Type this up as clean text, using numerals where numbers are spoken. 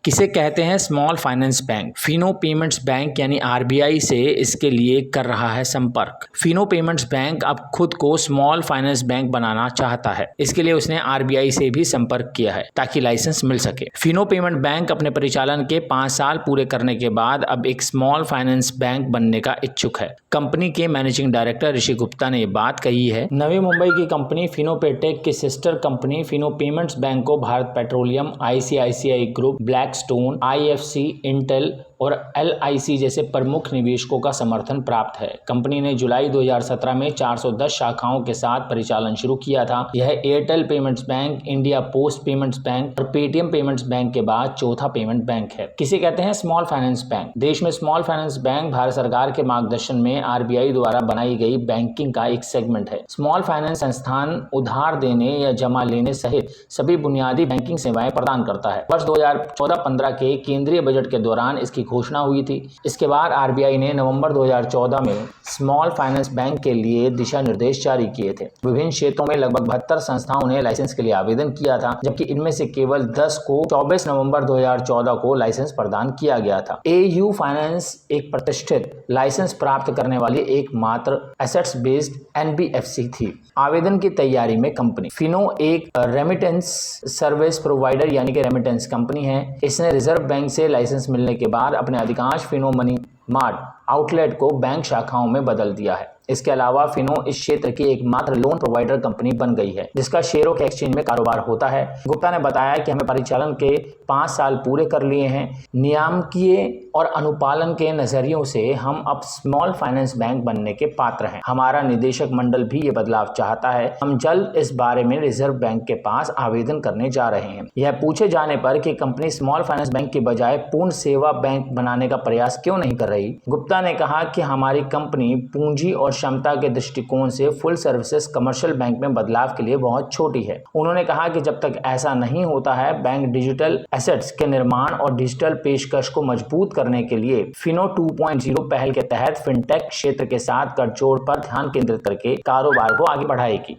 किसे कहते हैं small finance bank? Fino payments bank यानी आरबीआई से इसके लिए कर रहा है संपर्क। फिनो पेमेंट्स बैंक अब खुद को स्मॉल फाइनेंस बैंक बनाना चाहता है। इसके लिए उसने आरबीआई से भी संपर्क किया है ताकि लाइसेंस मिल सके। फिनो पेमेंट बैंक अपने परिचालन के 5 साल पूरे करने के बाद अब एक स्मॉल फाइनेंस बैंक बनने का इच्छुक है। कंपनी के मैनेजिंग डायरेक्टर ऋषि गुप्ता ने ये बात कही है। नवी मुंबई की कंपनी फिनो पेटेक की sister company Fino payments bank को Bharat petroleum, ICICI group, Blackstone, IFC, Intel और एलआईसी जैसे प्रमुख निवेशकों का समर्थन प्राप्त है। कंपनी ने जुलाई 2017 में 410 शाखाओं के साथ परिचालन शुरू किया था। यह Airtel payments bank, India post payments bank और पेटीएम पेमेंट्स बैंक के बाद चौथा पेमेंट बैंक है। किसे कहते हैं स्मॉल फाइनेंस बैंक? देश में स्मॉल फाइनेंस बैंक भारत सरकार के मार्गदर्शन में आरबीआई द्वारा बनाई गई बैंकिंग का एक सेगमेंट है। स्मॉल फाइनेंस संस्थान उधार देने या जमा लेने सहित सभी बुनियादी बैंकिंग सेवाएं प्रदान करता है। वर्ष 2014-15 के केंद्रीय बजट के दौरान इसकी घोषणा हुई थी। इसके बाद आरबीआई ने नवंबर 2014 में स्मॉल फाइनेंस बैंक के लिए दिशा निर्देश जारी किए थे। विभिन्न क्षेत्रों में लगभग 72 संस्थाओं ने लाइसेंस के लिए आवेदन किया था, जबकि इनमें से केवल 10 को 24 नवंबर 2014 को लाइसेंस प्रदान किया गया था। एयू फाइनेंस एक प्रतिष्ठित लाइसेंस प्राप्त करने वाली एकमात्र एसेट्स बेस्ड एनबीएफसी थी। आवेदन की तैयारी में कंपनी फिनो एक रेमिटेंस सर्विस प्रोवाइडर यानी कि रेमिटेंस कंपनी है। इसने रिजर्व बैंक से लाइसेंस मिलने के बाद अपने अधिकांश फिनो मनी मार्ट आउटलेट को बैंक शाखाओं में बदल दिया है। इसके अलावा फिनो इस क्षेत्र की एकमात्र लोन प्रोवाइडर कंपनी बन गई है जिसका शेयरों के एक्सचेंज में कारोबार होता है। गुप्ता ने बताया कि हमें परिचालन के 5 साल पूरे कर लिए हैं। नियामकीय और अनुपालन के नजरियों से हम अब स्मॉल फाइनेंस बैंक बनने के पात्र हैं। हमारा निदेशक मंडल भी ये बदलाव चाहता है। हम जल्द इस बारे में रिजर्व बैंक के पास आवेदन करने जा रहे हैं। यह पूछे जाने पर कि कंपनी स्मॉल फाइनेंस बैंक की बजाय पूर्ण सेवा बैंक बनाने का प्रयास क्यों नहीं कर रही, गुप्ता ने कहा कि हमारी कंपनी पूंजी और क्षमता के दृष्टिकोण से फुल सर्विसेज कमर्शियल बैंक में बदलाव के लिए बहुत छोटी है। उन्होंने कहा कि जब तक ऐसा नहीं होता है, बैंक डिजिटल एसेट्स के निर्माण और डिजिटल पेशकश को मजबूत करने के लिए फिनो 2.0 पहल के तहत फिनटेक क्षेत्र के साथ गठजोड़ पर ध्यान केंद्रित करके कारोबार को आगे बढ़ाएगी।